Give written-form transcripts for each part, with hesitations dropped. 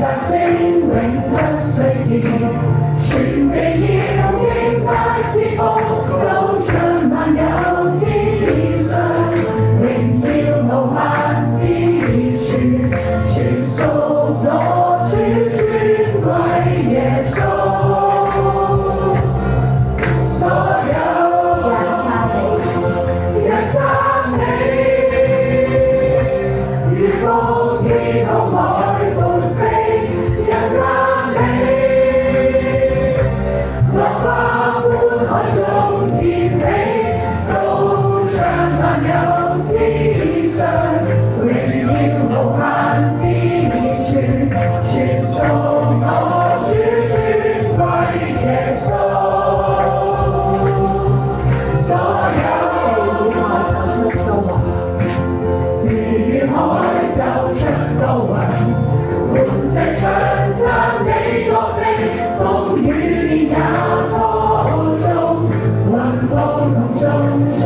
讚聲永不衰竭，全地要敬拜侍奉，高唱萬有之天上，榮耀無限之處，全屬我主尊貴耶穌。所有人讚美，如風天空海闊飛，人讚美，落花般海中漸起，高唱萬有之上，榮耀無限之處，全屬我主尊貴耶穌。所有如海走出高雲，歡聲唱讚你歌聲，風雨連也途中，雲霧同眾吹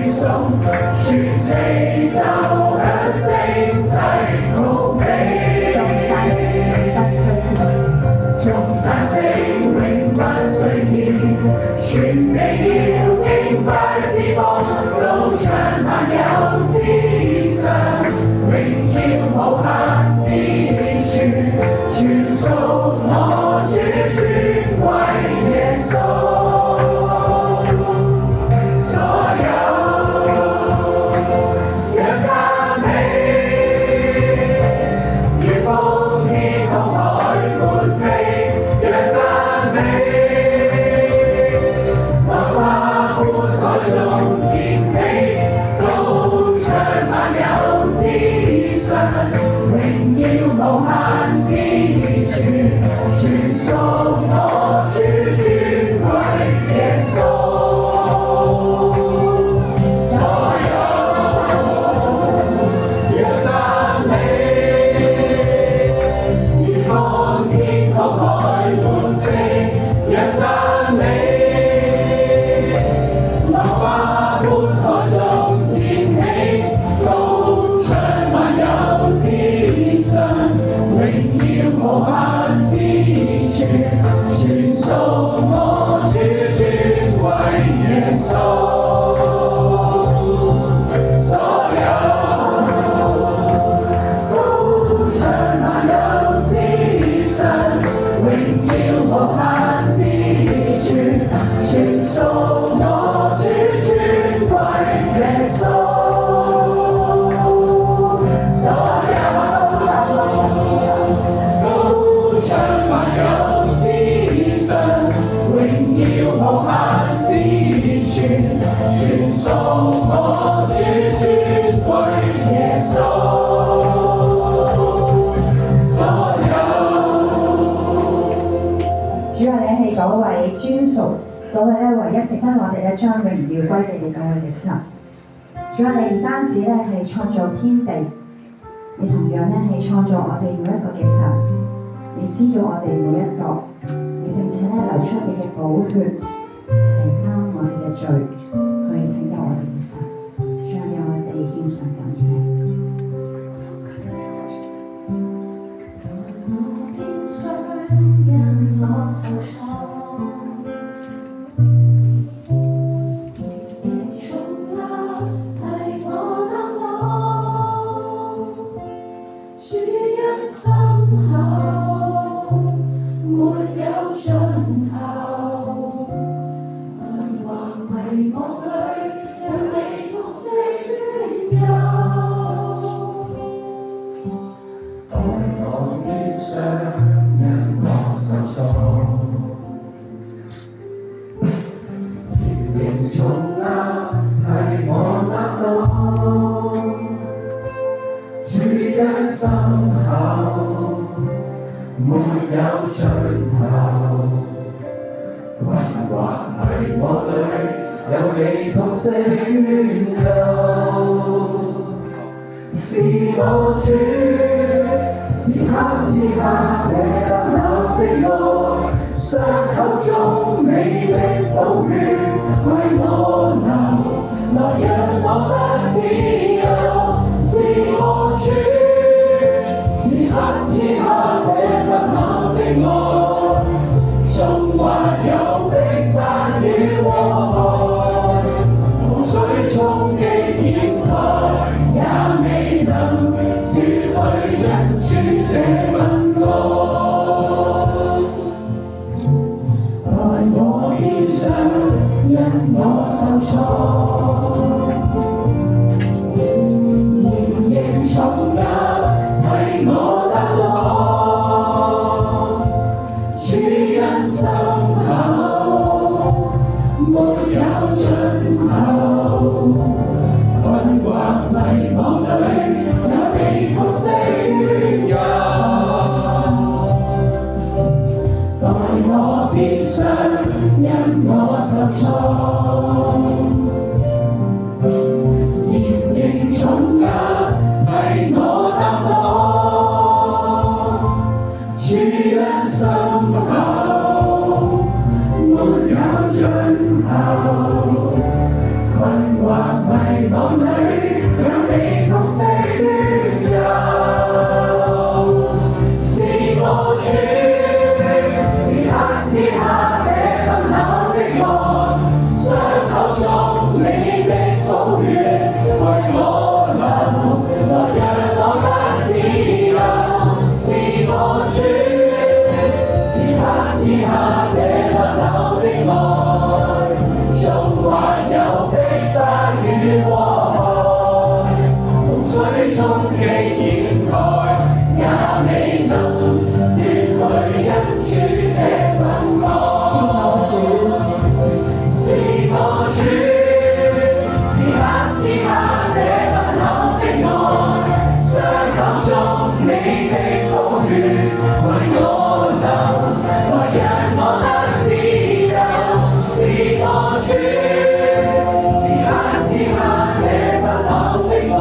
送，全地奏響聲勢無比。頌讚聲永不衰竭，全地要敬拜侍奉，高唱萬有之上，榮耀無限之處，全屬我主尊貴耶穌。所有人讚美，如風天空海闊飛，人讚美，落花般海中漸起，高唱萬有之上，榮耀無限之處，全屬我主尊貴耶穌。所有人讚美，如風天空海闊飛，人讚美，落花般海中漸起，高唱萬有之上，榮耀無限之處，全屬我主尊貴耶穌。所有高唱萬有之上，榮耀無限之處，全屬我主尊貴耶穌。所有高唱萬有之上，榮耀無限之處，全屬我主尊貴耶穌。主啊，你係嗰位專屬嗰位咧，唯一值得我哋咧將榮耀歸俾你嗰位嘅神。主啊，你唔單止咧係創造天地，你同樣咧係創造我哋每一個嘅神。你知道我哋每一個，你並且咧流出你嘅寶血，承擔我哋嘅罪，去拯救我哋嘅神。主啊，讓我哋獻上感謝。傷口中你的寶血為我流，來讓我得自由，是我主，此刻這這份愛，愛我變相，因我受挫，嚴刑重壓替我擔當，主恩深厚，沒有盡頭。困惑迷惘裏，有你同聲怨尤，待我變相，因我受挫，嚴刑重壓替我擔當，主恩深厚，沒有盡頭。困惑迷惘裏，有你同聲怨尤，是我主，時刻賜下這份厚的愛，傷口中你的寶血為我流，來讓我得自由，是我主，時刻賜下這份厚的愛，縱還有與禍害，洪水終極掩蓋，也未能奪去因主這份愛。是我主，時刻賜下這份厚的愛，傷口中你的寶血為我流，來讓我得自由。是我主。賜下這份厚的愛，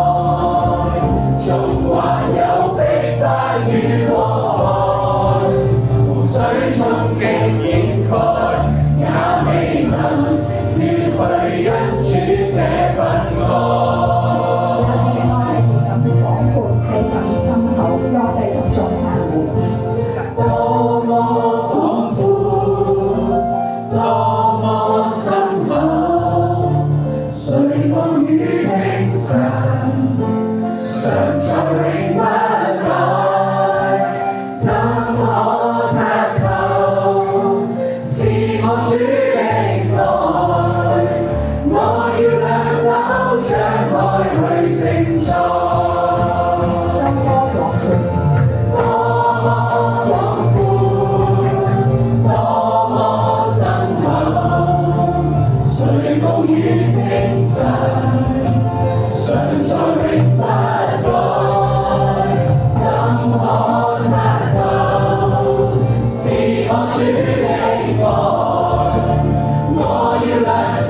縱還有逼迫與禍害，洪水終極掩蓋，也未能奪去因主這份愛。主啊，你嘅愛係幾咁廣闊，幾咁深厚，讓我哋同眾讚美。多麼廣闊，多麼深厚。誰望與清晨，常在永不改，怎可測透？是我主的愛，我要兩手張開去承載。多麼廣闊，多麼深厚，誰無與清晨，常在永不改，怎可測透？是我主的愛，我要兩手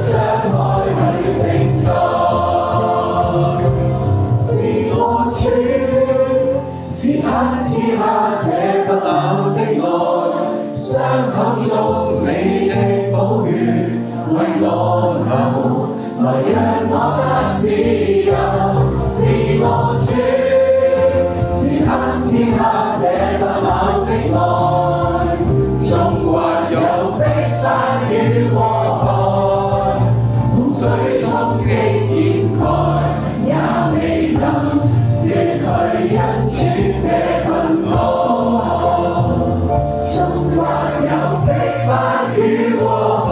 張開去承載。是我主，時刻賜下這不朽的愛，傷口中你的寶血為我流，來讓我得自由。是我主，時刻賜下這不朽的愛，縱還有逼迫與禍害，洪水終極掩蓋，也未能奪去因主這份愛。縱還有逼迫與禍害，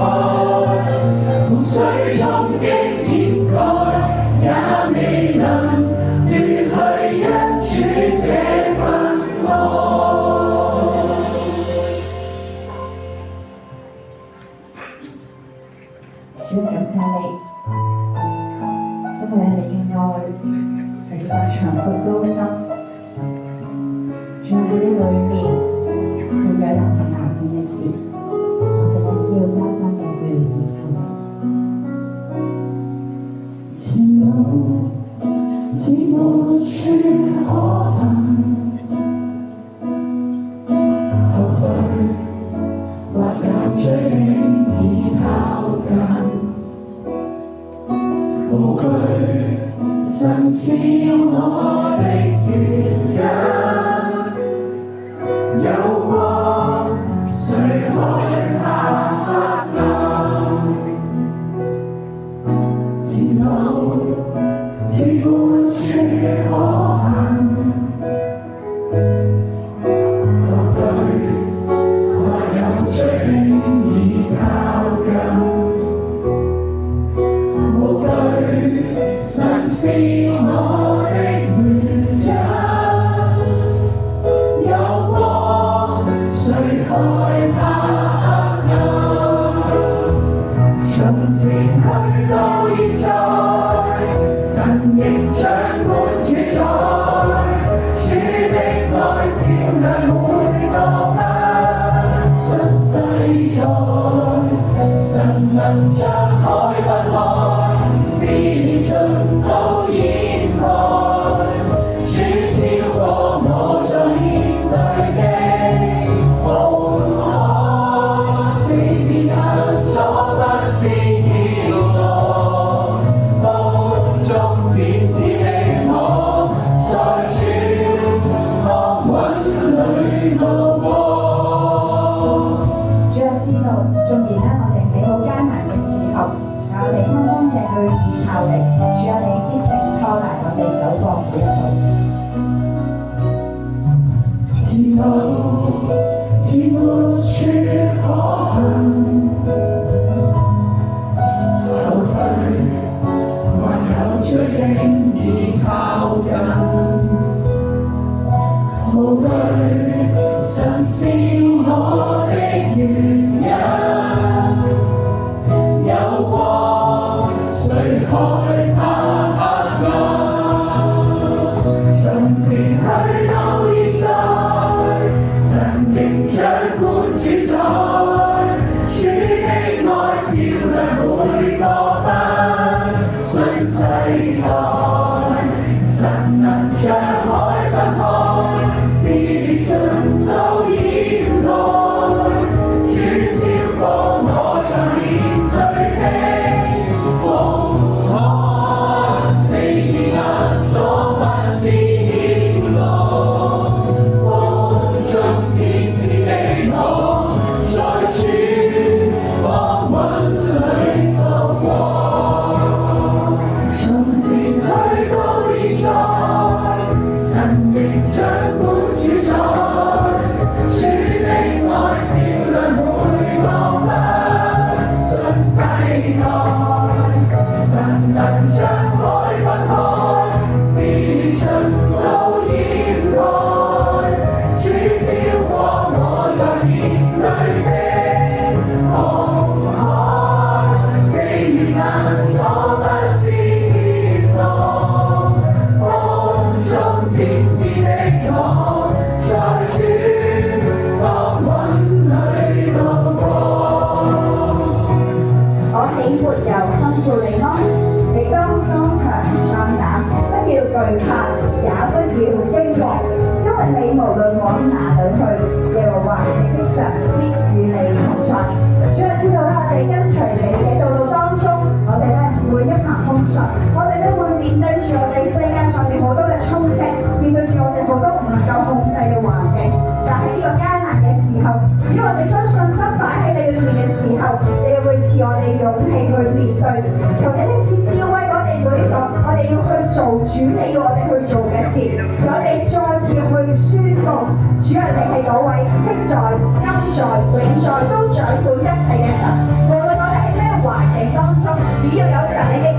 洪水終極掩蓋，也未能奪去因主這份愛。主啊，感謝你，因為你嘅愛係咁長闊高深，主啊，喺呢裏面沒有任何難成嘅事，我哋只要單單嘅去依靠你。前路似無處可行，後退或有追已靠近，無懼神是我的原因，有光誰害怕黑暗？前路似無處可行。亮每個不信世代，神能將海分開，思念盡都掩蓋，主超過我在面對的紅海，四面人阻不至搖動，風中展翅的我，在主安穩裏路過。主啊，知道縱然咧，我哋喺好艱難嘅時候，但我哋單單嘅去依靠你，主啊，你必定拖帶我哋走過每一步。前路是沒處可行，後退還有最定已靠近。無懼神是我的原因，有光誰害怕黑暗？從前去到現在，神仍掌管主宰，主的愛照亮每個不信世代，神能將海分開，思念盡都掩蓋，主超過我在面對的紅海，四面人阻不至搖動，風中展翅的我，在主安穩裏路過。從前去到現在，神仍掌管主宰，主的愛照亮每個不信世代，神能將海分開，思念盡都掩蓋，主超過我在面對的紅海，四面人阻不至搖動，風中展翅的我，在主安穩裏路過。我豈沒有吩咐你麼？你當剛強壯膽，不要懼怕，也不要驚惶，因為你無論往哪裏去，耶和華你的神必與你同在。主啊，知道啦，我哋跟隨你嘅道路當中，我哋咧唔會一帆風順，我哋咧會面對住我哋世界上面好多嘅衝擊，面對住我哋好多唔能夠控制嘅環境。但喺呢個艱難嘅時候，只要我哋將信心擺喺你裏面嘅時候，你又會賜我哋勇氣去面對。求你呢賜智慧我哋每一個，我哋要去做主你要我哋去做嘅事。我哋再次去宣告，主啊，你係嗰位昔在、今在、永在都掌管一切嘅神。無論我哋喺咩環境當中，只要有神你嘅